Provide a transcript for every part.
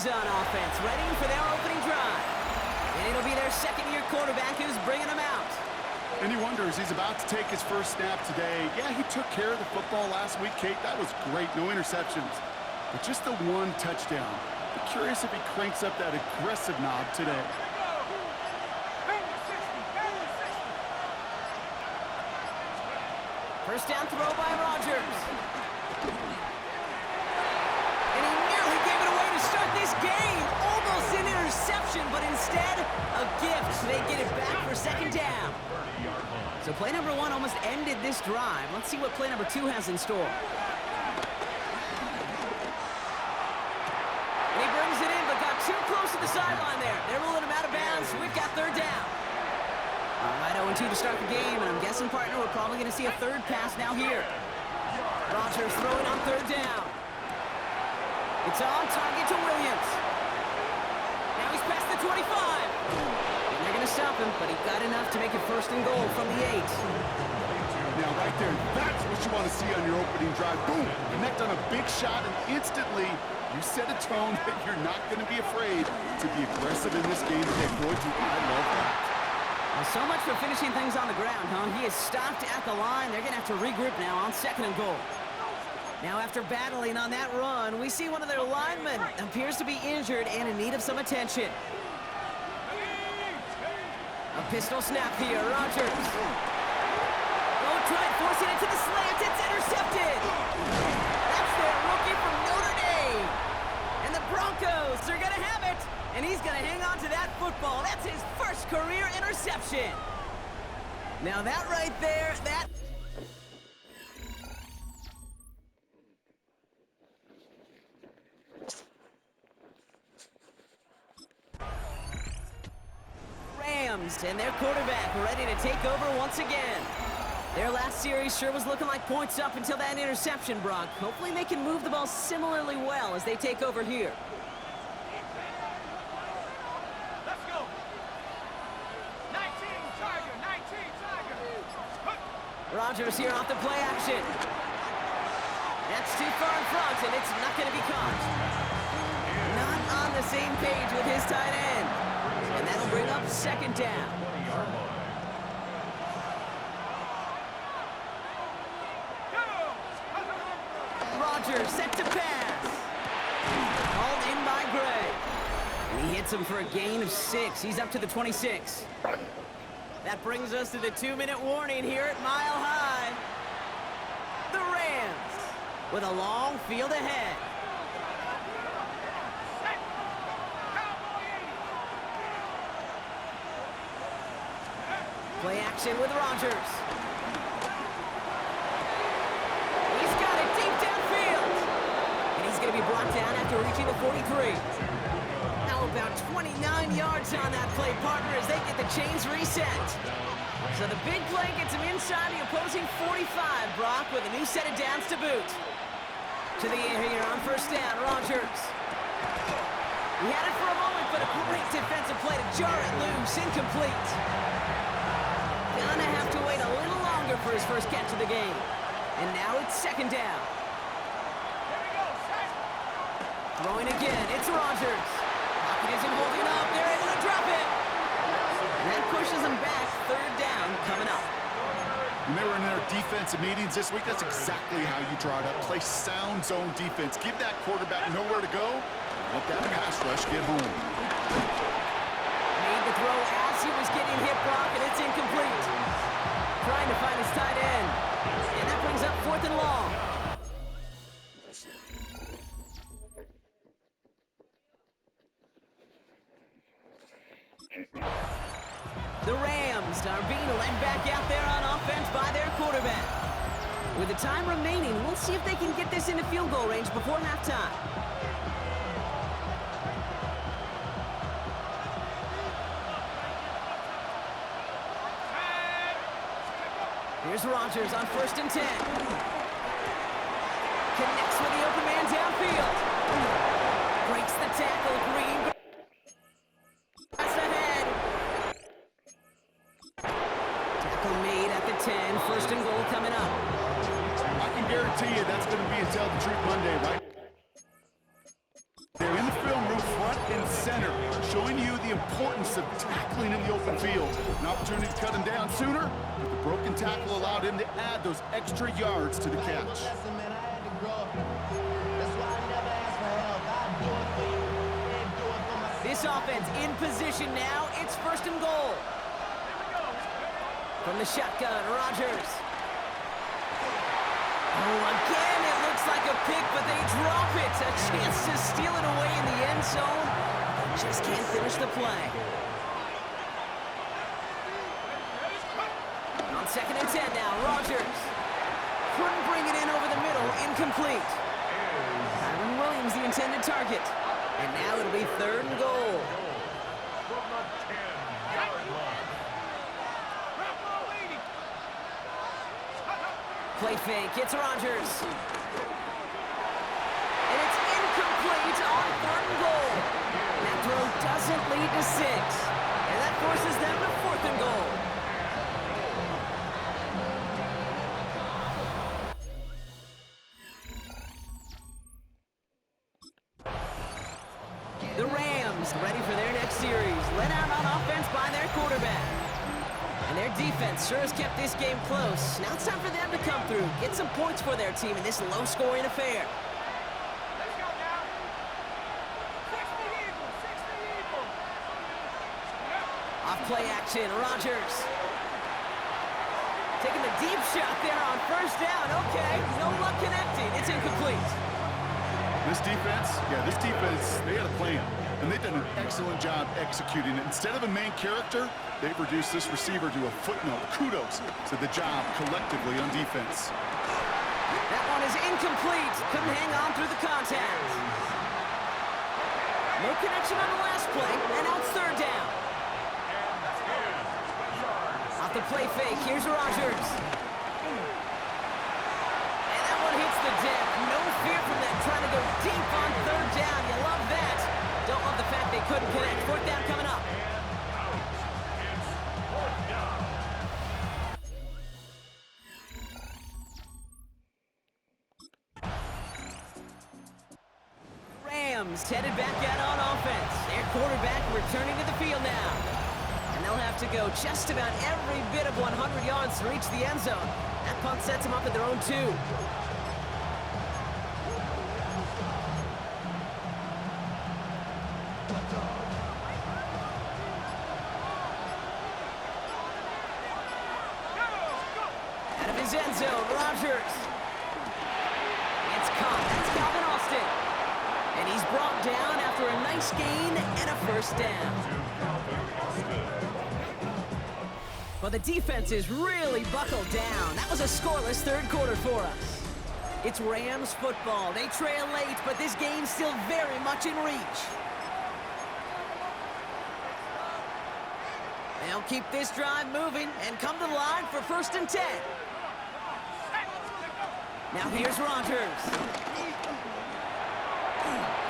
Rams on offense, ready for their opening drive. And it'll be their second-year quarterback who's bringing them out. And he wonders, he's about to take his first snap today. Yeah, he took care of the football last week, Kate. That was great, no interceptions. But just the one touchdown. I'm curious if he cranks up that aggressive knob today. First down throw by Rodgers. And he nearly gave it away to start this game. Almost an interception, but instead, a gift. They get it back for second down. So play number one almost ended this drive. Let's see what play number two has in store. And he brings it in, but got too close to the sideline there. They're ruling him out of bounds. We've got third down. All right, 0-2 to start the game, and I'm guessing, partner, we're probably going to see a third pass now here. Rodgers throwing on third down. It's on target to Williams. Now he's past the 25. And they're going to stop him, but he got enough to make it first and goal from the 8. Now, right there, that's what you want to see on your opening drive. Boom! Connect on a big shot, and instantly you set a tone that you're not going to be afraid to be aggressive in this game today. Boy, I love that. Well, so much for finishing things on the ground, huh? He is stopped at the line. They're going to have to regroup now on second and goal. Now, after battling on that run, we see one of their linemen appears to be injured and in need of some attention. A pistol snap here, Rodgers. Oh, tried forcing it to the slant. It's intercepted. That's their rookie from Notre Dame. And the Broncos are going to have it. And he's going to hang on to that football. That's his first career interception. Now that right there, that... Rams and their quarterback ready to take over once again. Their last series sure was looking like points up until that interception, Brock. Hopefully they can move the ball similarly well as they take over here. Rodgers here off the play action. That's too far in front, and it's not going to be caught. Not on the same page with his tight end. And that'll bring up second down. Rodgers set to pass. Called in by Gray. And he hits him for a gain of 6. He's up to the 26. That brings us to the 2-minute warning here at Mile High. The Rams with a long field ahead. Play action with Rodgers. He's got it deep downfield. And he's going to be brought down after reaching the 43. About 29 yards on that play, partner, as they get the chains reset. So the big play gets him inside the opposing 45, Brock, with a new set of downs to boot. To the air here on first down, Rodgers. He had it for a moment, but a great defensive play to jar it loose, incomplete. Gonna have to wait a little longer for his first catch of the game. And now it's second down. Throwing again, it's Rodgers. He isn't holding up. They're able to drop it. And that pushes them back. Third down coming up. When they were in their defensive meetings this week, that's exactly how you draw it up. Play sound zone defense. Give that quarterback nowhere to go. Let that pass rush get home. Made the throw as he was getting hit, Brock, and it's incomplete. Trying to find his tight end. And that brings up fourth and long. The Rams are being led back out there on offense by their quarterback. With the time remaining, we'll see if they can get this into field goal range before halftime. Here's Rodgers on 1st and 10. Connects with the open man downfield. Breaks the tackle, Green. Pass ahead. Tackle made at the 10. 1st and goal coming up. I can guarantee you that's going to be a Tell the Truth Monday, right? They're in the film room importance of tackling in the open field. An opportunity to cut him down sooner, but the broken tackle allowed him to add those extra yards to the catch. This offense in position now. It's 1st and goal. From the shotgun, Rodgers. Oh, again, it looks like a pick, but they drop it. A chance to steal it away in the end zone. They just can't finish the play. On 2nd and 10 now, Rodgers. Couldn't bring it in over the middle, incomplete. Kyron Williams, the intended target. And now it'll be 3rd and goal. Play fake, it's Rodgers. And it's incomplete on 3rd and goal. That throw doesn't lead to 6. And that forces them to 4th and goal. The Rams ready for their next series. Led out on offense by their quarterback. And their defense sure has kept this game close. Now it's time for them to come through, get some points for their team in this low-scoring affair. Let's go now. 60 Eagles. Off play action, Rodgers. Taking the deep shot there on 1st down. Okay, no luck connecting. It's incomplete. This defense, they had a plan, and they've done an excellent job executing it. Instead of a main character, they've reduced this receiver to a footnote. Kudos to the job collectively on defense. That one is incomplete. Couldn't hang on through the contact. No connection on the last play, and now it's 3rd down. Off the play fake, here's Rodgers. And that one hits the deck. No fear from them, trying to go deep on 3rd down. You love that. Don't love the fact they couldn't connect. 4th down coming up. Rams headed back out on offense. Their quarterback returning to the field now. And they'll have to go just about every bit of 100 yards to reach the end zone. That punt sets them up at their own 2. Out of his end zone, Rodgers. It's caught. That's Calvin Austin. And he's brought down after a nice gain and a 1st down. Well, the defense is really buckled down. That was a scoreless 3rd quarter for us. It's Rams football. They trail late, but this game's still very much in reach. They'll keep this drive moving and come to the line for 1st and 10. Now here's Rodgers.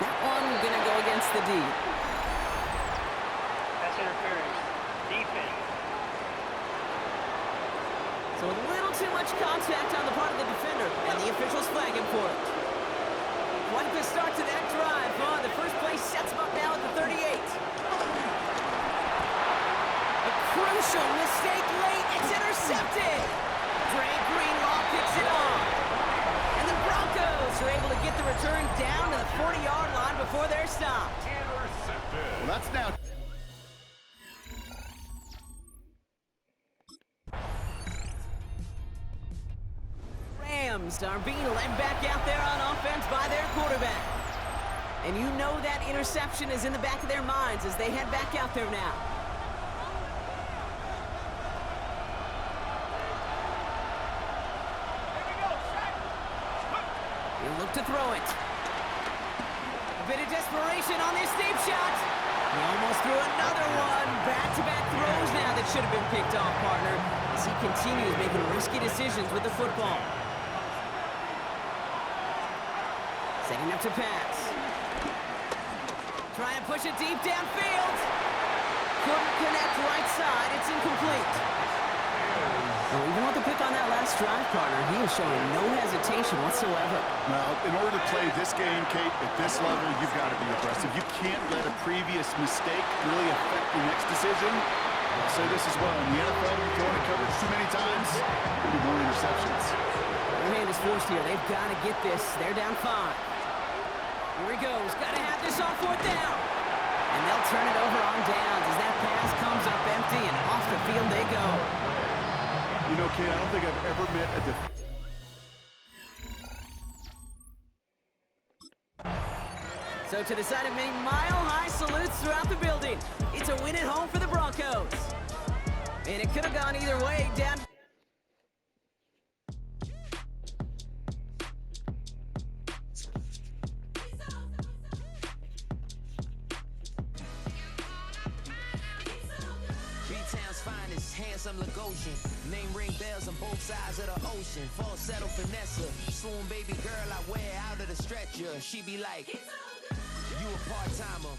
That one gonna go against the D. Pass interference. Defense. So a little too much contact on the part of the defender, and the officials flag him for it. Quite the start to that drive, huh? The first play sets him up now at the 38. A crucial mistake late. It's intercepted. Dre Greenlaw picks it off. And the Broncos are able to get the return down to the 40-yard line before they're stopped. Well, that's now... Rams are being led back out there on offense by their quarterback. And you know that interception is in the back of their minds as they head back out there now. He'll look to throw it. A bit of desperation on this deep shot. He almost threw another one. Back-to-back throws now that should have been picked off, partner, as he continues making risky decisions with the football. Setting up to pass. Try and push it deep downfield. Couldn't connect right side. It's incomplete. Well, even with the pick on that last drive, partner, he was showing no hesitation whatsoever. Well, in order to play this game, Kate, at this level, you've got to be aggressive. You can't let a previous mistake really affect your next decision. I'll say this as well. In the NFL, you're throwing a coverage too many times, there'll be more interceptions. Their hand is forced here. They've got to get this. They're down 5. Here he goes. Got to have this on 4th down. And they'll turn it over on downs as that pass comes up empty, and off the field they go. You know, Kate, I don't think I've ever met a So to the side of many mile-high salutes throughout the building. It's a win at home for the Broncos. And it could have gone either way down. B-Town's finest, handsome Lagosian. Name ring bells on both sides of the ocean. Falsetto finesse, swoon baby girl I wear out of the stretcher. She be like, you a part-timer.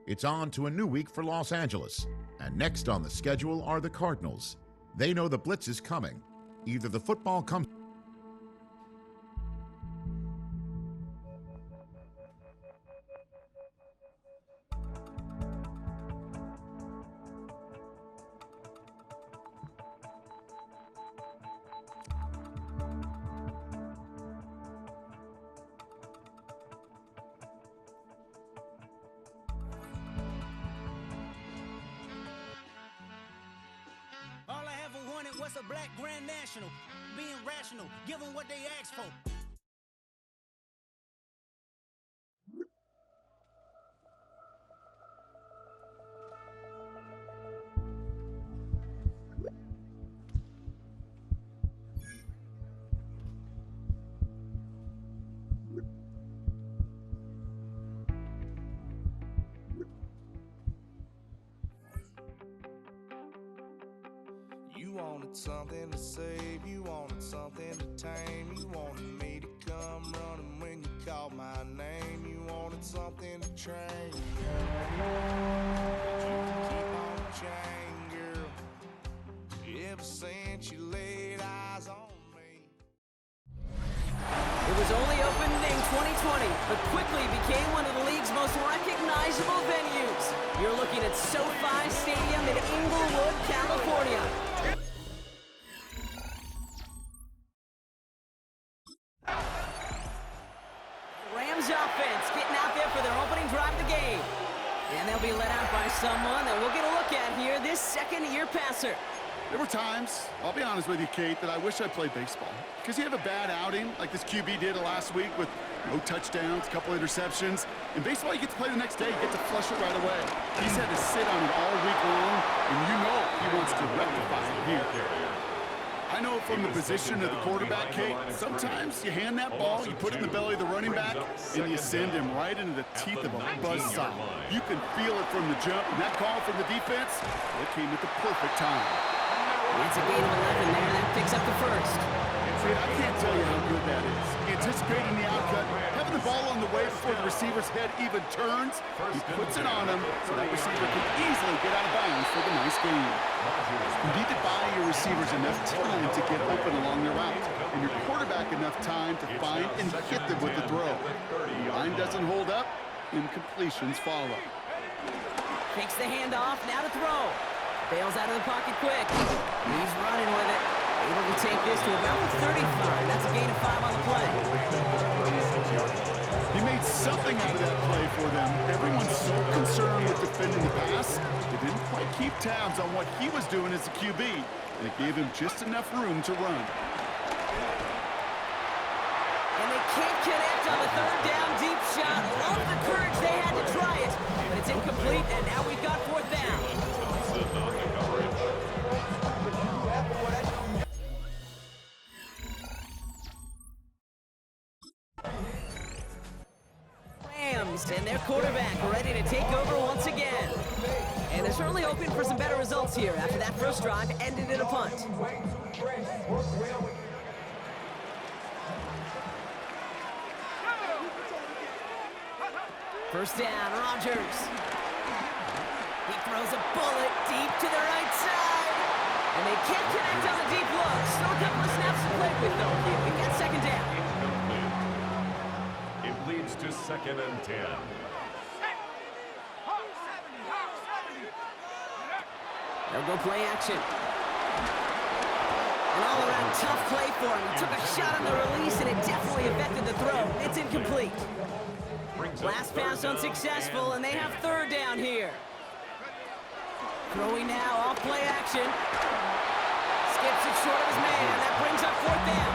It's on to a new week for Los Angeles, and next on the schedule are the Cardinals. They know the blitz is coming. Either the football comes... All I ever wanted was a black Grand National. Being rational, give them what they asked for. You wanted something to save, you wanted something to tame. You wanted me to come running when you called my name. You wanted something to train, but you can keep on the chain, girl. Ever since you laid eyes on me. It was only opened in 2020, but quickly became one of the league's most recognizable venues. You're looking at SoFi Stadium in Inglewood, California. Rams offense getting out there for their opening drive of the game. And they'll be let out by someone that we'll get a look at here, this second-year passer. There were times, I'll be honest with you, Kate, that I wish I played baseball. Because you have a bad outing, like this QB did last week with no touchdowns, a couple interceptions. In baseball, you get to play the next day. You get to flush it right away. He's had to sit on it all week long, and you know he wants to rectify it here. I know from the position of the quarterback, Kate, sometimes you hand that ball, you put it in the belly of the running back, and you send him right into the teeth of a buzzsaw. You can feel it from the jump, and that call from the defense, it came at the perfect time. It's a gain of 11 there. That picks up the first. I can't tell you how good that is. Anticipating the outcut, having the ball on the way before the receiver's head even turns, he puts it on him so that receiver can easily get out of bounds for the nice gain. You need to buy your receivers enough time to get open along their route, and your quarterback enough time to find and hit them with the throw. The line doesn't hold up, incompletions follow. Takes the handoff, now to throw. Bails out of the pocket quick. He's running with it. Able to take this to about 35. That's a gain of 5 on the play. He made something out of that play for them. Everyone's so concerned with defending the pass, they didn't quite keep tabs on what he was doing as a QB, and it gave him just enough room to run. And they can't connect on the 3rd down deep shot. Love the courage they had to try it, but it's incomplete, and now we've got 4th down. And their quarterback ready to take over once again. And they're certainly hoping for some better results here after that first drive ended in a punt. First down, Rodgers. He Throws a bullet deep to the right side. And they can't connect on the deep look. Still a couple of snaps to play with, though. Here we got second down. Incomplete. It leads to 2nd and 10. They'll go play action. An all-around tough play for him. He took a shot on the release, and it definitely affected the throw. It's incomplete. Last pass unsuccessful, and they have third down here. Throwing now, off play action. Skips it short of his man. That brings up fourth down.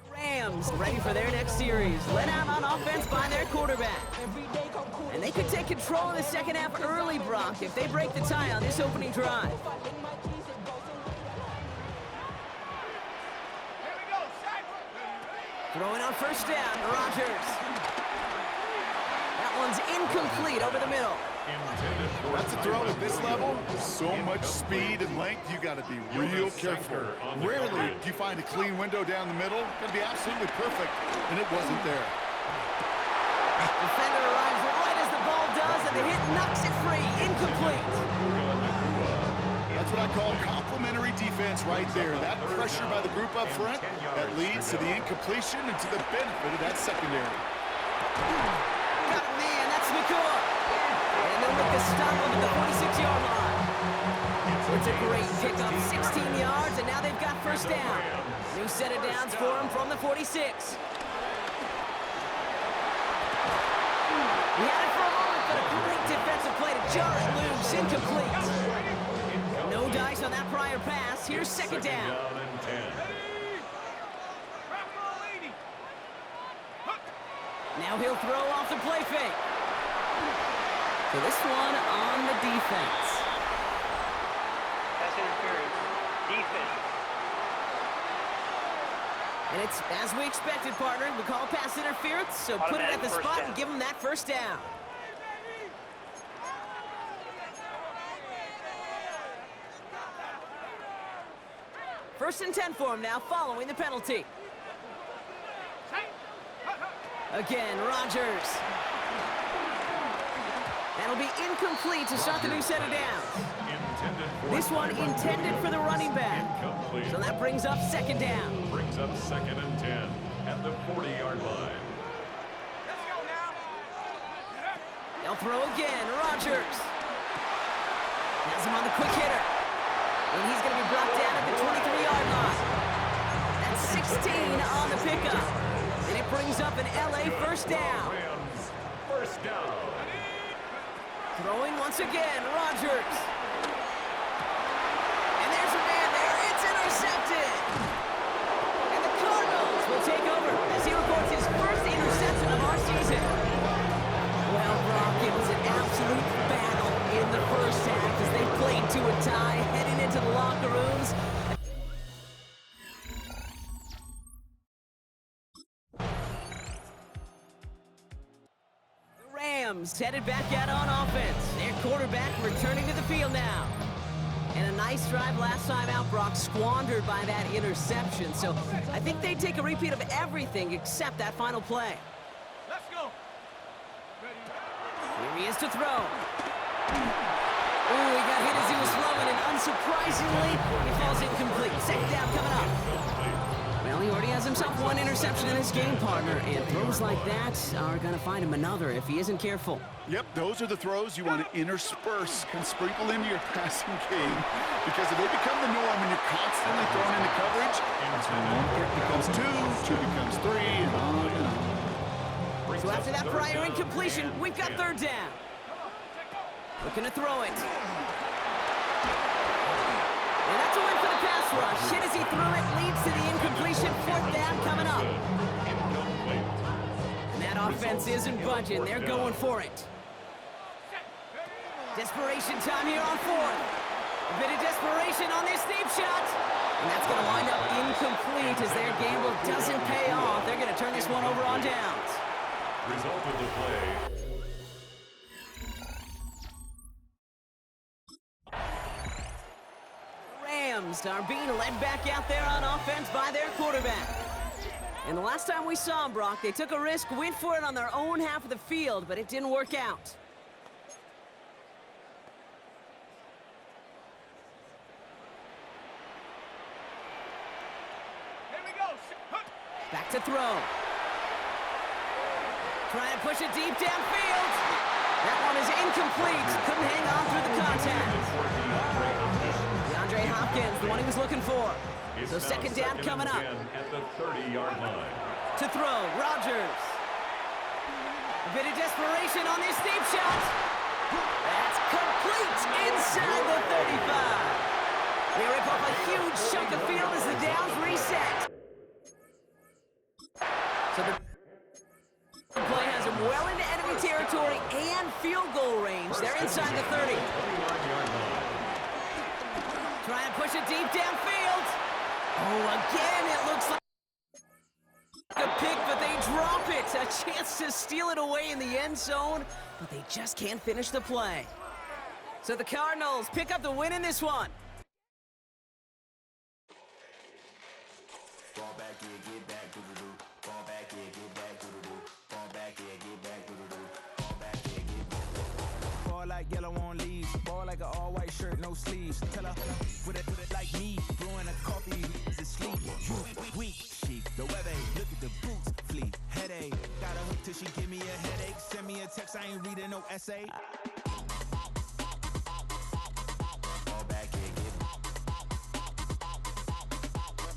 Rams ready for their next series. Led out on offense by their quarterback. And they could take control of the second half early, Brock, if they break the tie on this opening drive. Throwing on first down, Rodgers. That one's incomplete over the middle. That's a throw at this level. So much speed and length, you got to be real careful. Rarely do you find a clean window down the middle. Going to be absolutely perfect, and it wasn't there. Defender arrives right as the ball does, and the hit knocks it free. Incomplete. That's what I call complimentary defense right there. That pressure by the group up front, that leads to the incompletion and to the benefit of that secondary. Got it, man. That's McCoy. And they'll make the stop over the 46-yard line. It's a great pickup, 16 yards, and now they've got first down. New set of downs for them from the 46. He had it for a moment, but a great defensive play to jar it loose. Incomplete. No dice on that prior pass. Here's second down. Now he'll throw off the play fake. So this one on the defense. Pass interference. Defense. And it's as we expected, partner. We call pass interference, so put it at the spot and give them that first down. First and 10 for him now, following the penalty. Again, Rodgers. That'll be incomplete to start the new set of downs. This one intended for the running back. So that brings up second down. Brings up 2nd and 10 at the 40-yard line. Let's go now. They'll throw again, Rodgers. Has him on the quick hitter. And he's going to be brought down at the 23-yard line. That's 16 on the pickup. And it brings up an LA first down. Rams, first down. Throwing once again, Rodgers. And there's a man there. It's intercepted. And the Cardinals will take over as he reports his first interception of our season. Well, Brock, it was an absolute battle in the first half as they played to a tie, heading into the locker rooms. Rams headed back out on offense. Their quarterback returning to the field now. And a nice drive last time out, Brock, squandered by that interception. So I think they'd take a repeat of everything except that final play. Let's go. Here he is to throw. Ooh, he got hit as he was throwing, and unsurprisingly, he falls incomplete. Second down coming up. Well, he already has himself one interception in his game, partner, and throws like that are going to find him another if he isn't careful. Yep, those are the throws you want to intersperse, kind of sprinkle into your passing game, because if they become the norm and you're constantly thrown into coverage, that's when one pick becomes two becomes three, and on and on. So after that prior incompletion, we've got third down. Looking to throw it. And that's a win for the pass rush. Hit as he threw it, leads to the incompletion. Fourth down coming up. And that offense isn't budging. They're going for it. Desperation time here on fourth. A bit of desperation on this deep shot. And that's going to wind up incomplete as their gamble doesn't pay off. They're going to turn this one over on downs. Result of the play. Rams are being led back out there on offense by their quarterback. And the last time we saw them, Brock, they took a risk, went for it on their own half of the field, but it didn't work out. Here we go. Back to throw. Trying to push it deep downfield. That one is incomplete. Couldn't hang on through the contact. DeAndre Hopkins, the one he was looking for. So second down coming up. At the 30-yard line. To throw, Rodgers. A bit of desperation on this deep shot. That's complete inside the 35. They rip off a huge chunk of field as the downs reset. So the play has them well into enemy territory and field goal range. They're inside the 30. Trying to push it deep downfield. Oh, again, it looks like a pick, but they drop it. A chance to steal it away in the end zone, but they just can't finish the play. So the Cardinals pick up the win in this one. Fall back, yeah, get back, doo-doo-doo. Fall back, yeah, get back, doo-doo-doo. Fall back, yeah, get back, doo-doo-doo. Fall back, yeah, get back. Ball like yellow on leaves. Ball like an all-white shirt, no sleeves. Tell her, put it like me. Blowing a coffee, is asleep. You weak, chic. The weather, look at the boots, fleet. Headache, got a hook till she give me a headache. Send me a text, I ain't reading no essay. Fall back, yeah, get back.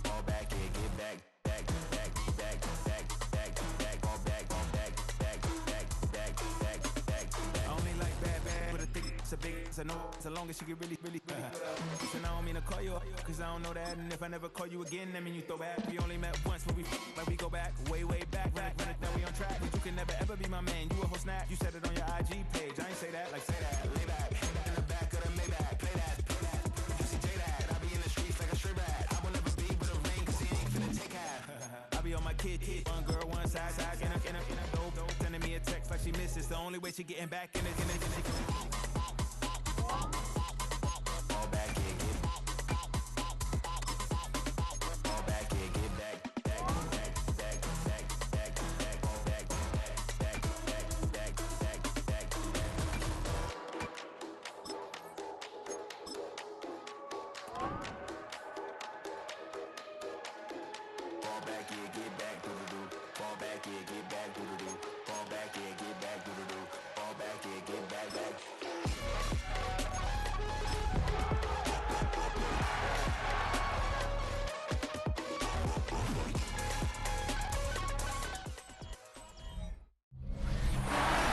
Fall back, yeah, get back. Back, back, back, back, back, back. Fall back, back, back, back, back, back, back. I only like bad, but a thick, it's a big, it's a no. So long as she get really. And I don't mean to call you up, cause I don't know that. And if I never call you again, that mean you throw back. We only met once, but we go back, way back. Run it down, we on track. But you can never ever be my man. You a whole snap. You said it on your IG page. I ain't say that, like say that. Lay back, in the back of the Maybach. Play that. You see J that. I be in the streets like a stray rat. I will never be with a ring, cause he ain't finna take half. I be on my kid. One girl, one side, in a dope. Sending me a text like she misses. The only way she getting back in it. Fall back, yeah, get back. Fall back, yeah, get back. Back, back, back, back, back, back. Fall back, back, back, back, back, back. Fall back, yeah, get back, doo-doo-doo. Fall back, yeah, get back, doo-doo-doo. Fall back, yeah, get back, doo-doo-doo. Fall back, yeah, get back, back.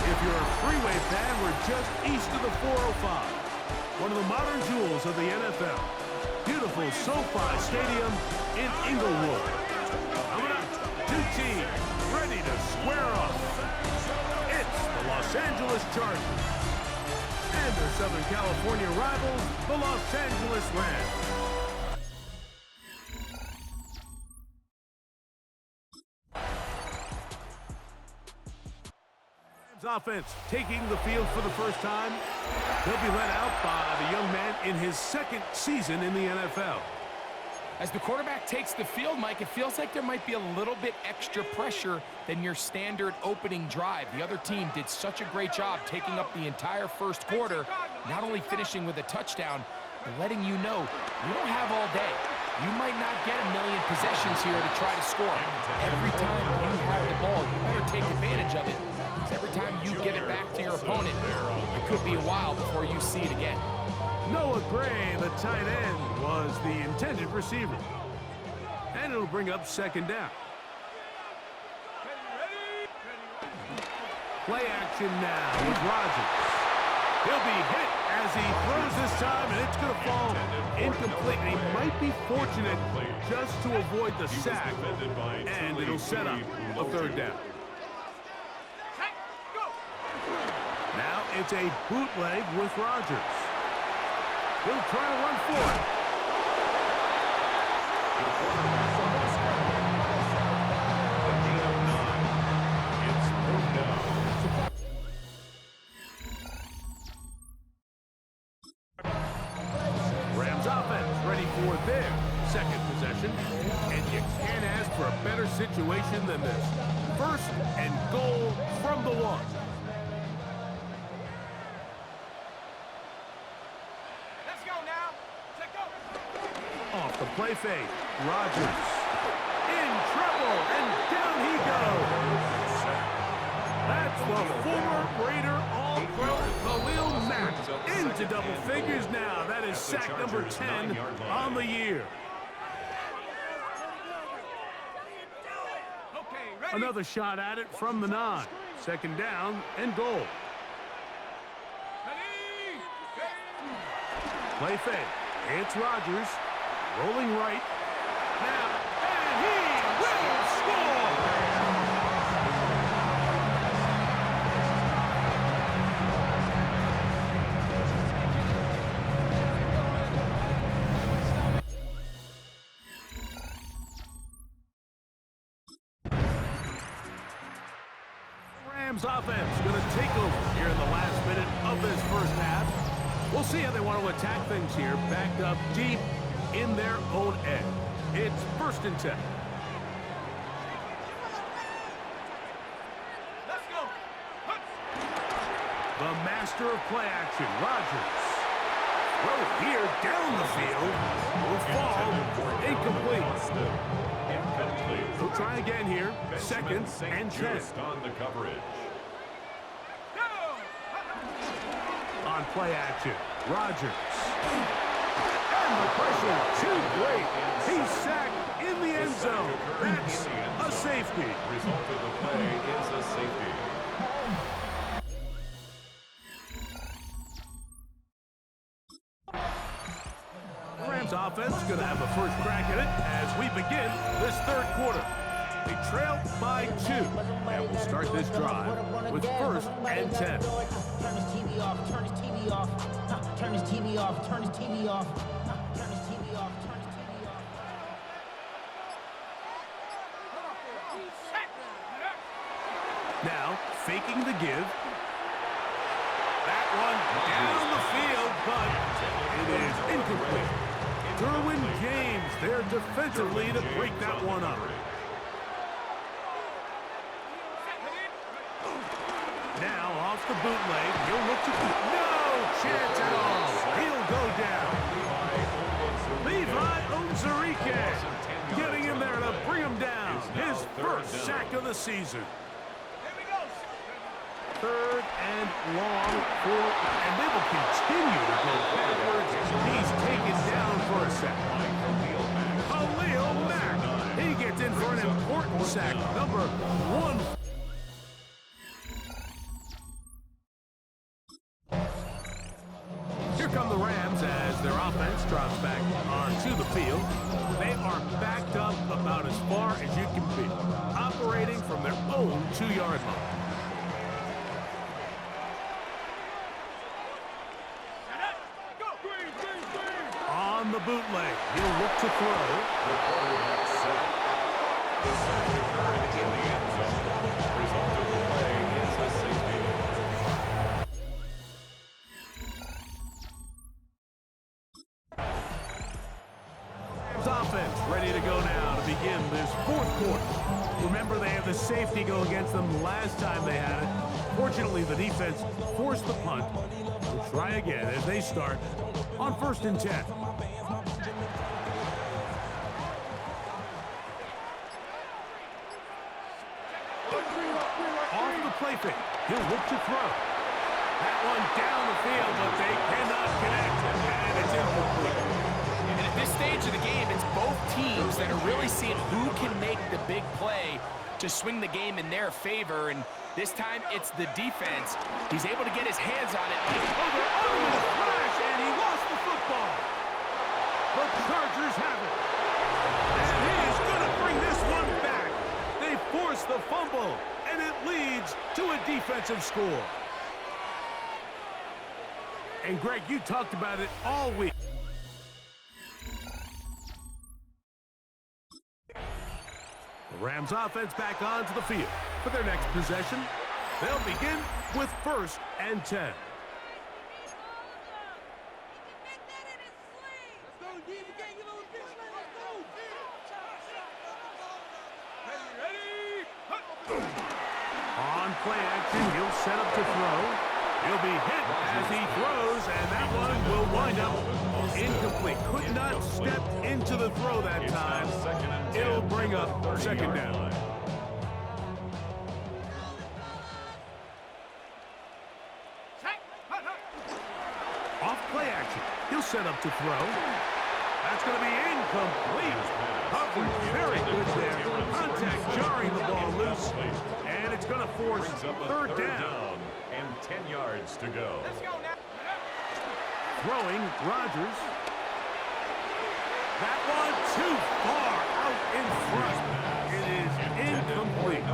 If you're a freeway fan, we're just east of the 405. One of the modern jewels of the NFL. Beautiful SoFi Stadium in Inglewood. Coming up, two teams ready to square off. It's the Los Angeles Chargers and their Southern California rivals, the Los Angeles Rams. Offense taking the field for the first time. He'll be led out by the young man in his second season in the NFL. As the quarterback takes the field, Mike, it feels like there might be a little bit extra pressure than your standard opening drive. The other team did such a great job taking up the entire first quarter, not only finishing with a touchdown, but letting you know you don't have all day. You might not get a million possessions here to try to score. Every time you have the ball, you better take advantage of it. Every time you give it back to your opponent, it could be a while before you see it again. Noah Gray, the tight end, was the intended receiver. And it'll bring up second down. Play action now with Rodgers. He'll be hit as he throws this time, and it's going to fall incomplete. And he might be fortunate just to avoid the sack, and it'll set up a third down. Now it's a bootleg with Rodgers. He'll try to run for it. Rams offense ready for their second possession. And you can't ask for a better situation than this. First and goal from the 1. Let's go now. Let's go. Off the play fake, Rodgers in trouble, and down he goes. That's the former Raider All-Pro Khalil Mack into double figures now. That is sack number 10 on the year. Another shot at it from the 9. Second down and goal. Play fake. It's Rodgers. Rolling right. Now, and he will score! Rams offense going to take over here in the last minute of this first half. We'll see how they want to attack things here, backed up deep in their own end. It's 1st and 10. Let's go. The master of play action, Rodgers. Throw here down the field. Will fall. Incomplete. They'll try again here. 2nd and 10. On the coverage. On play action, Rodgers. And the pressure too great. He's sacked in the end zone. That's a safety. Result of the play is a safety. Rams offense is going to have the first crack at it as we begin this 3rd quarter. They trail by 2, and we'll start this drive with 1st and 10. Turn his TV off, turn his TV off, turn his TV off, turn his TV off, turn his TV off, turn his TV off. Now, faking the give. That one down the field, but it is incomplete. Derwin James there defensively to break that one up. Now, off the bootleg, he'll look to... No chance at all. He'll go down. Levi Onwuzurike getting in there to bring him down. His first sack of the season. 3rd and long and they will continue to go backwards. He's taken down for a sack. Khalil Mack. He gets in for an important sack. Number 1. Here come the Rams as their offense drops back onto the field. They are backed up about as far as you can be, operating from their own 2-yard line. On the bootleg, he'll look to throw. The quarterback set. The sack occurred in the end zone. Result of the play is a safety. Offense ready to go now to begin this 4th quarter. Remember, they had the safety go against them last time they had it. Fortunately, the defense forced the punt. We'll try again as they start on 1st and 10. Off the play fake, he'll look to throw. That one down the field, but they cannot connect, and it's incomplete. And at this stage of the game, it's both teams that are really seeing who can make the big play to swing the game in their favor, and this time it's the defense. He's able to get his hands on it. Over the flash, and he lost the football. The Chargers have it. And he's going to bring this one back. They force the fumble, and it leads to a defensive score. And Greg, you talked about it all week. The Rams offense back onto the field for their next possession. They'll begin with 1st and 10. On play action, he'll set up to throw. He'll be hit as he throws, and that one will wind up incomplete. Could not step into the throw that time. It'll bring up second down. Off play action, he'll set up to throw. That's going to be incomplete. Coverage very good there. Contact jarring the ball loose. And it's going to force third down. And 10 yards to go. Let's go now. Throwing, Rodgers. That one too far out in front. It is incomplete.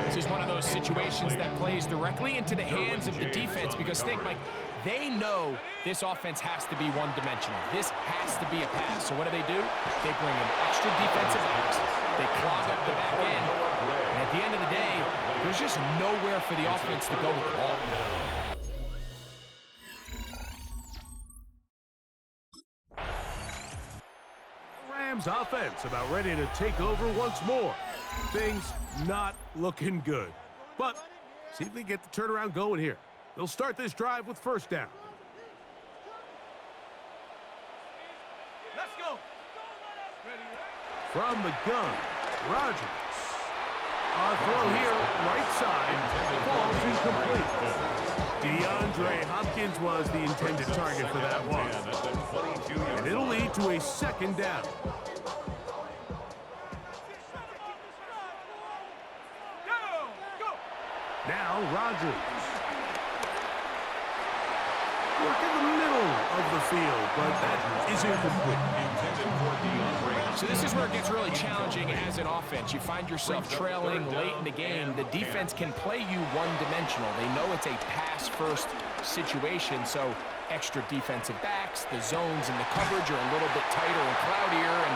This is one of those situations that plays directly into the hands of the defense because think, Mike, they know this offense has to be one-dimensional. This has to be a pass. So what do? They bring in extra defensive backs. They clog up the back end. And at the end of the day, there's just nowhere for the offense to go with the ball. Rams offense about ready to take over once more. Things not looking good. But see if they get the turnaround going here. They'll start this drive with first down. Let's go. From the gun, Rodgers. A throw here, right side, falls incomplete. DeAndre Hopkins was the intended target for that one. And it'll lead to a second down. Now Rodgers. Work in the middle of the field, but that is incomplete. So this is where it gets really challenging as an offense. You find yourself trailing late in the game. The defense can play you one-dimensional. They know it's a pass-first situation, so extra defensive backs, the zones and the coverage are a little bit tighter and cloudier, and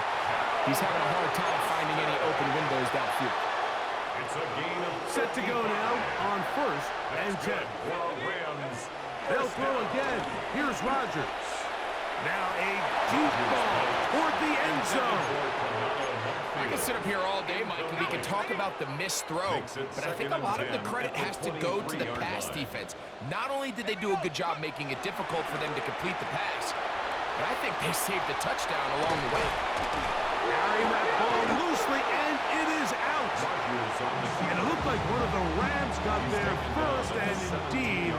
he's having a hard time finding any open windows downfield. It's a gain of set to go now on first and 10. They'll throw again. Here's Rodgers. Now a deep ball toward the end zone. I can sit up here all day, Mike, and we can talk about the missed throw, but I think a lot of the credit has to go to the pass defense. Not only did they do a good job making it difficult for them to complete the pass, but I think they saved the touchdown along the way. Carrying that ball loosely, and it is out. And it looked like one of the Rams got there first, and indeed,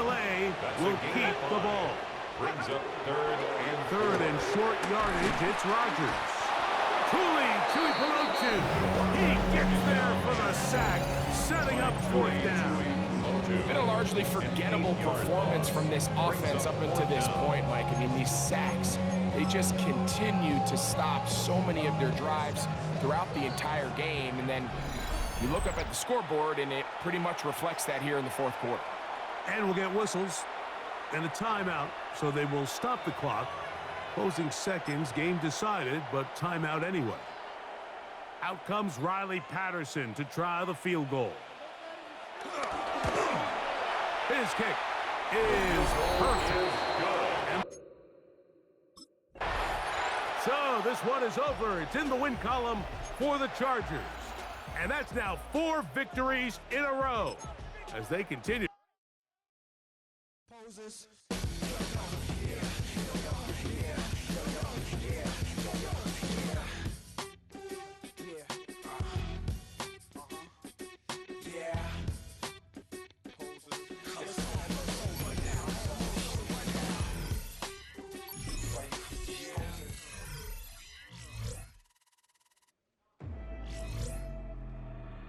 L.A. will keep the ball. Brings up third and short yardage. It's Rodgers. Tuli Tuipulotu. He gets there for the sack, setting up fourth down. Been a largely forgettable performance from this offense up until this point, Mike. I mean, these sacks, they just continue to stop so many of their drives throughout the entire game. And then you look up at the scoreboard, and it pretty much reflects that here in the fourth quarter. And we'll get whistles and a timeout, so they will stop the clock. Closing seconds, game decided, but timeout anyway. Out comes Riley Patterson to try the field goal. His kick is perfect. So this one is over. It's in the win column for the Chargers. And that's now 4 victories in a row as they continue.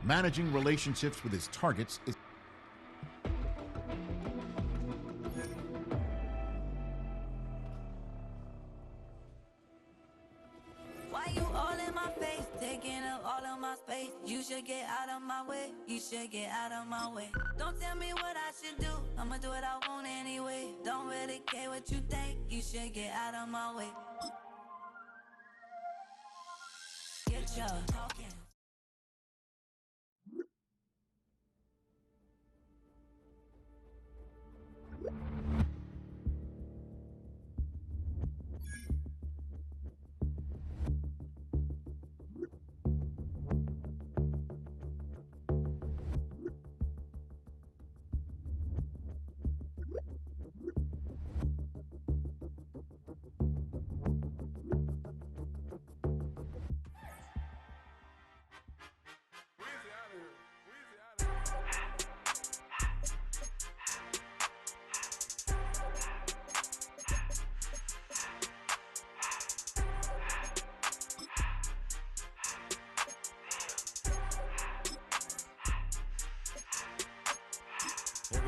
Managing relationships with his targets is Why you all in my face, taking up all of my space? You should get out of my way. You should get out of my way. Don't tell me what I should do. I'ma do what I want anyway. Don't really care what you think. You should get out of my way. Get your talking.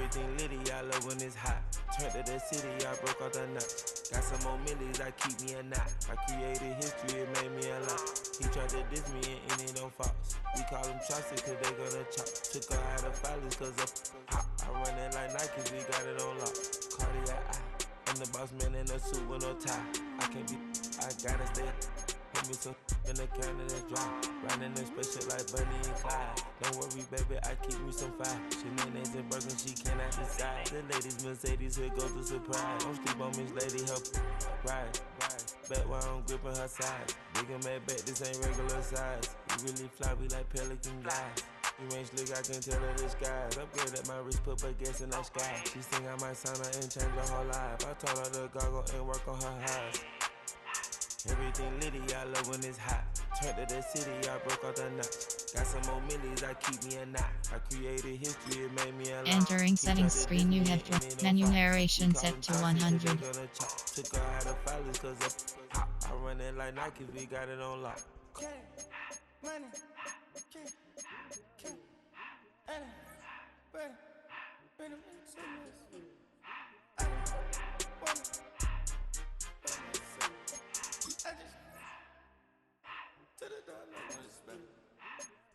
Everything litty, I love when it's hot. Turned to the city, I broke all the nuts. Got some more millies, I keep me a knot. I created history, it made me a lot. He tried to diss me and it don't false. We call them chopsticks cause they gonna chop. Took her out of filers cause of hot. I run it like Nike, we got it on lock. Cardiac eye. I'm the boss man in a suit with no tie. I can't be, I gotta stay. Put me some in the counter that's dry. Riding in special like Bunny and Clyde. Don't worry, baby, I keep me some fire. Shenanigans and Birkin, she cannot decide. The ladies Mercedes, here goes the surprise. Don't sleep on Miss Lady, help ride. Bet while I'm gripping her size. Big and mad bet, this ain't regular size. We really fly, we like pelican guys. You ain't slick, I can tell her the skies. Upgrade at my wrist, put baguettes in the sky. She think I might sign her and change her whole life. I told her to goggle and work on her highs. Everything litty, I love when it's hot. Turned to the city, I broke all the nuts. Got some more millies, I keep me a knot. I created history, it made me a lot. Entering settings screen, you have dropped menu narration set to 100. Took her out of filers cause of hot. I run it like Nike, we got it on lock. Money,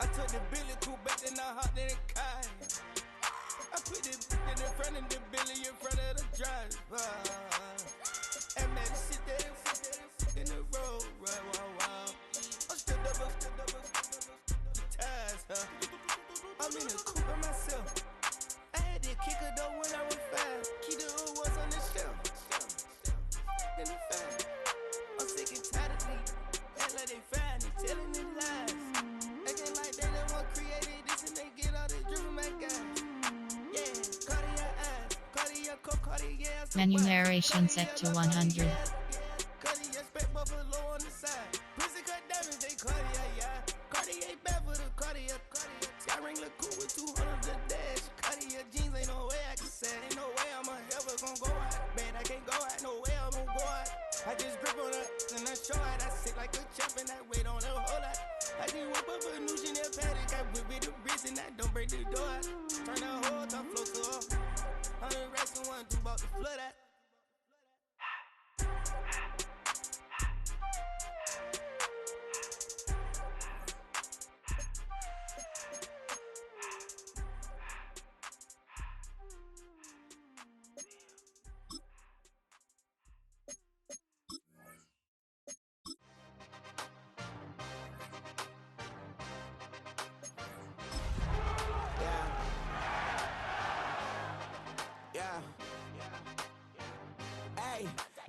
I took the Billy cool back, then I hopped in the car. I put the in front of the Billy in front of the driver. And man, sit there in the road, right, wow. I'm still double, ties, huh? I'm in the coupe by myself. I had to kick her though when I was 5. Keep the old ones on the shelf. In the five. I'm sick and tired of these. Act like they fine and telling them lies. Acting like they the one created this and they get all this driven my guys. Yeah, cardiac eyes, cardiac coke, cardiac. Menu narration set to 100. Cardiac spec buffalo on the side. Pussy cut diamonds, they cardiac, yeah. Cardiac bad for the cardiac. Sky ring look cool with 200 the dash. Cardiac jeans, ain't no way I can say. Ain't no way I'm ever gonna go out. Man, I can't go out, no way I'm gonna go out. I just grip on her and I show out. I sit like a champ and I wait on her whole lot. I just whip up a new Chanel paddock. I whip with the wrist and I don't break the door out. Turn the whole top float to her. 100 racks and one, 2 about to flood out.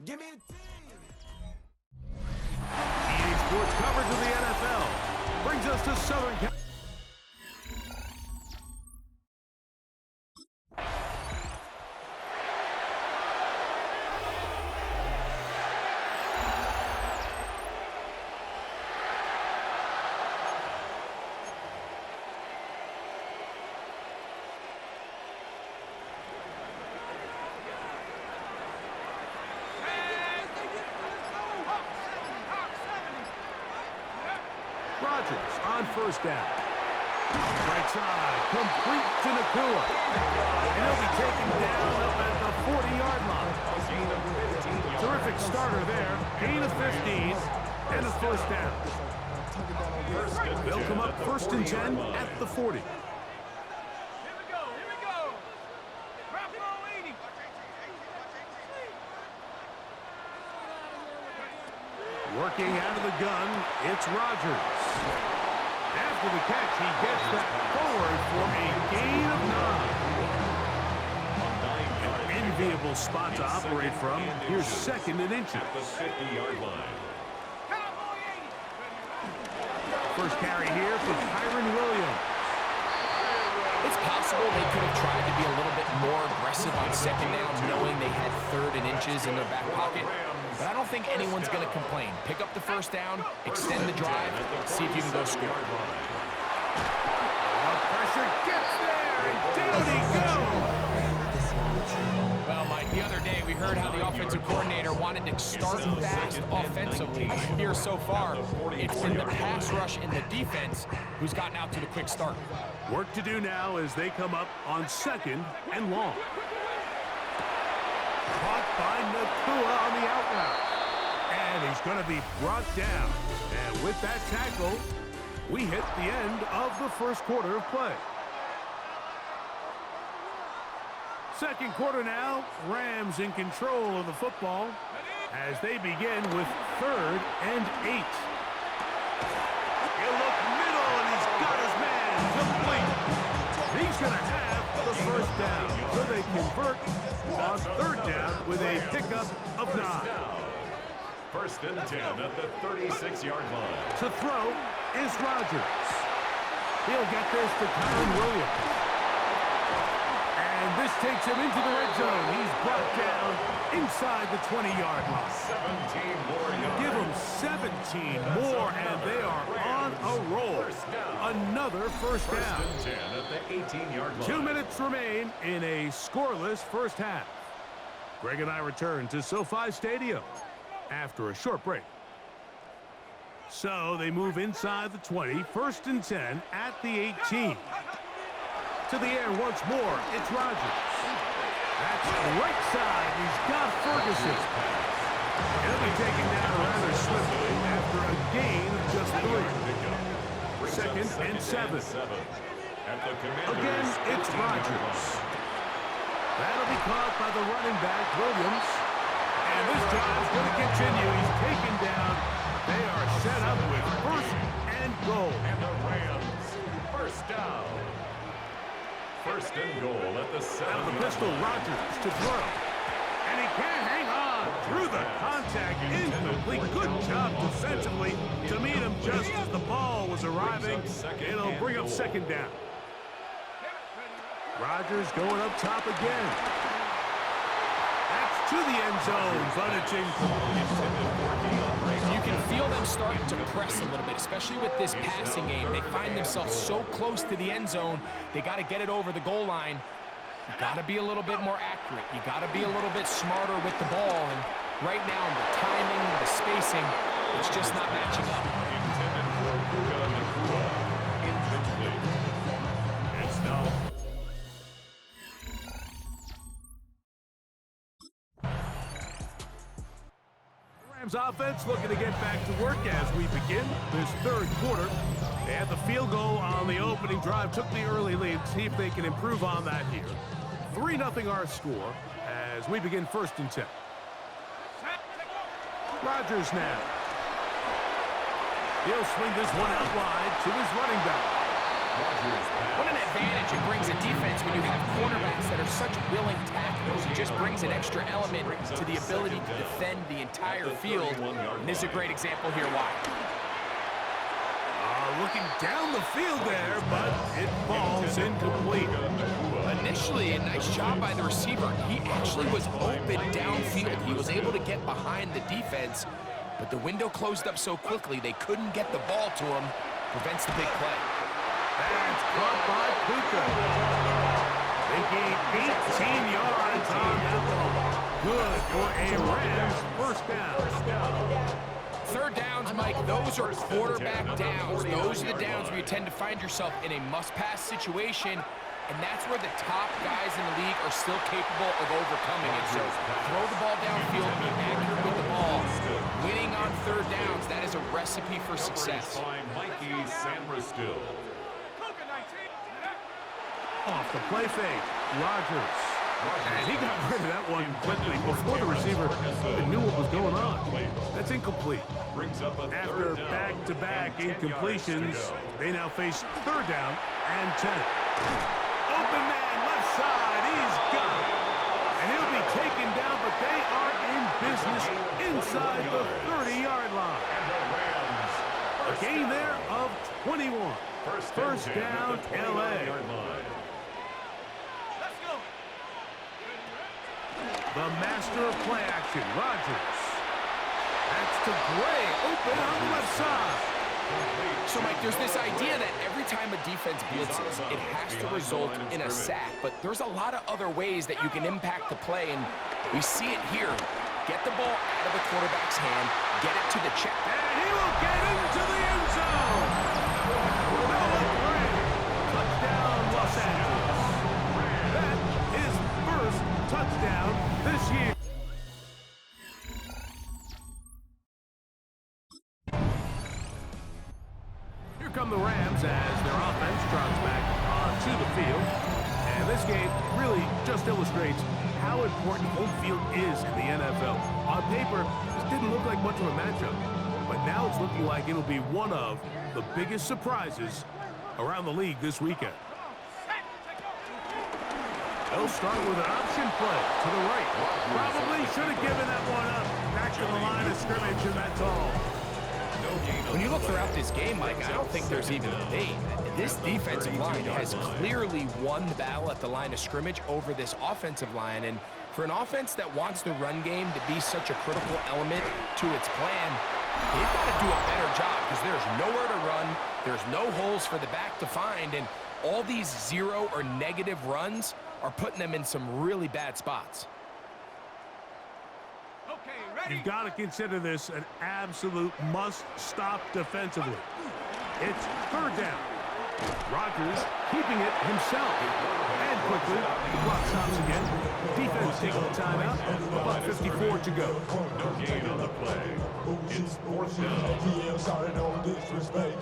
Give me EA Sports coverage of the NFL brings us to Southern California. Rodgers on first down. Right side, complete to Nakua. And he'll be taken down up at the 40-yard line. Terrific starter there. Gain of 15 and a first down. They'll come up 1st and 10 at the 40. Here we go. Drop roll 80. Working out of the gun, it's Rodgers. After the catch, he gets that forward for a gain of 9. An enviable spot to operate from. Here's 2nd and inches. At the 50-yard line. First carry here for Kyron Williams. It's possible they could have tried to be a little bit more aggressive on 2nd down, knowing they had 3rd and inches in their back pocket. But I don't think anyone's going to complain. Pick up the first down, extend the drive, see if you can go score. Pressure gets there, and down he goes. Well, Mike, The other day, we heard how the offensive coordinator wanted to start fast offensively. Here so far, it's been the pass rush and the defense who's gotten out to the quick start. Work to do now as they come up on 2nd and long. Caught by Nakua on the out route. And he's going to be brought down. And with that tackle, we hit the end of the first quarter of play. Second quarter now, Rams in control of the football as they begin with 3rd and 8. He'll look middle, and he's got his man complete. He's going to have the first down, so they convert on 3rd down with a pickup of 9. 1st and 10 at the 36-yard line. To throw is Rodgers. He'll get this to Kyron Williams. And this takes him into the red zone. He's brought down inside the 20-yard line. 17 more yards. Give them 17 more, and they are on a roll. Another first down. 1st and 10 at the 18-yard line. 2 minutes remain in a scoreless first half. Greg and I return to SoFi Stadium after a short break. So they move inside the 20, 1st and 10 at the 18. To the air once more, it's Rodgers. That's right side, he's got Ferguson. He'll be taken down rather swiftly after a gain of just 3. 2nd and 7. Again, it's Rodgers. That'll be caught by the running back, Williams. And this drive's going to continue. He's taken down. They are set up with 1st and goal. And the Rams, 1st down. 1st and goal at the 7. Out of the pistol, Rodgers to throw. And he can't hang on through the contact. Incomplete. Good job defensively to meet him just as the ball was arriving. It'll bring up 2nd down. Rodgers going up top again. That's to the end zone, but it's incomplete. You can feel them starting to press a little bit, especially with this passing game. They find themselves so close to the end zone, they got to get it over the goal line. You got to be a little bit more accurate. You got to be a little bit smarter with the ball. And right now, the timing, the spacing, it's just not matching up. Intended for Nakua. Incomplete. It's now. Rams offense looking to get back to work as we begin this 3rd quarter. They had the field goal on the opening drive, took the early lead. See if they can improve on that here. 3-0 our score as we begin 1st and 10. Rodgers now. He'll swing this one out wide to his running back. What an advantage it brings a defense when you have cornerbacks that are such willing tacklers. It just brings an extra element to the ability to defend the entire field. And this is a great example here why. Looking down the field there, but it falls incomplete. Initially, a nice job by the receiver. He actually was open downfield. He was able to get behind the defense, but the window closed up so quickly they couldn't get the ball to him. Prevents the big play. That's caught by Puka. They gained 18 yards on that ball. Good for a Rams first down. 3rd downs, Mike, those are quarterback downs. Those are the downs where you tend to find yourself in a must-pass situation, and that's where the top guys in the league are still capable of overcoming it. So throw the ball downfield, be accurate with the ball. Winning on 3rd downs, that is a recipe for success. Mikey Sammerstill. Off the play fake, Rodgers. And he got rid of that one quickly before the receiver knew what was going on. That's incomplete. After back-to-back incompletions, they now face 3rd down and 10. Open man, left side, he's got it. And he'll be taken down, but they are in business inside the 30-yard line. A gain there of 21. First down, L.A. The master of play action, Rodgers. That's to Gray, open on the left side. So, Mike, there's this idea that every time a defense blitzes, it has to result in a sack. But there's a lot of other ways that you can impact the play, and we see it here. Get the ball out of the quarterback's hand, get it to the check. And he will get into the end zone. Touchdown, Los Angeles. That is first touchdown this year. Here come the Rams as their offense trots back onto the field. And this game really just illustrates how important home field is in the NFL. On paper, this didn't look like much of a matchup, but now it's looking like it'll be one of the biggest surprises around the league this weekend. They'll start with an option play to the right. Probably should have given that one up. Back to the line of scrimmage, and that's all. When you look throughout this game, Mike, I don't think there's even a debate. This defensive line has clearly won the battle at the line of scrimmage over this offensive line. And for an offense that wants the run game to be such a critical element to its plan, they've got to do a better job because there's nowhere to run. There's no holes for the back to find. And all these zero or negative runs are putting them in some really bad spots. You've got to consider this an absolute must-stop defensively. It's third down. Rodgers keeping it himself. And quickly, the clock stops again. Defense taking the timeout. About 54 to go. No gain on the play. It's fourth down. Sorry, no disrespect.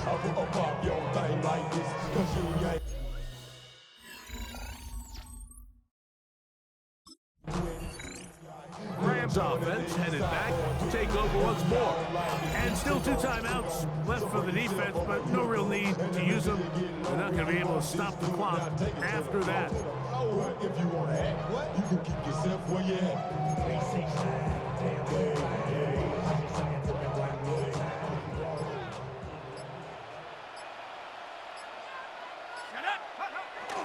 I'll pop your thing like this, 'cause you ain't. Rams offense headed back to take over once more. And still 2 timeouts left for the defense, but no real need to use them. They're not going to be able to stop the clock after that. If you want to act, you can keep yourself where you at.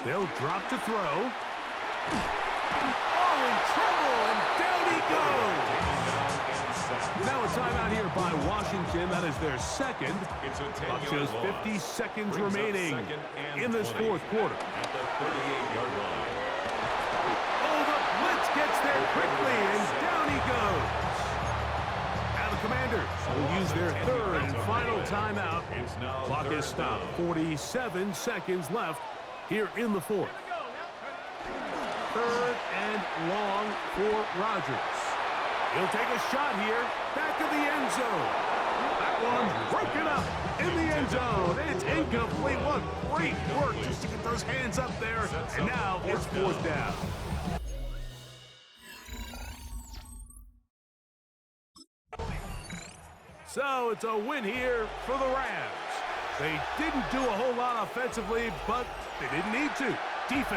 They'll drop to throw. Oh, in trouble, and down he goes. Now a timeout here by Washington. That is their second. About just 50 seconds remaining in this fourth quarter. At the 38-yard line. Oh, the blitz gets there quickly, and down he goes. Now the Commanders will use their third and final timeout. Clock is stopped. 47 seconds left here in the fourth. Third and long for Rodgers. He'll take a shot here. Back of the end zone. That one broken up in the end zone. It's incomplete. What great work just to get those hands up there. And now it's fourth down. So it's a win here for the Rams. They didn't do a whole lot offensively, but they didn't need to. Defense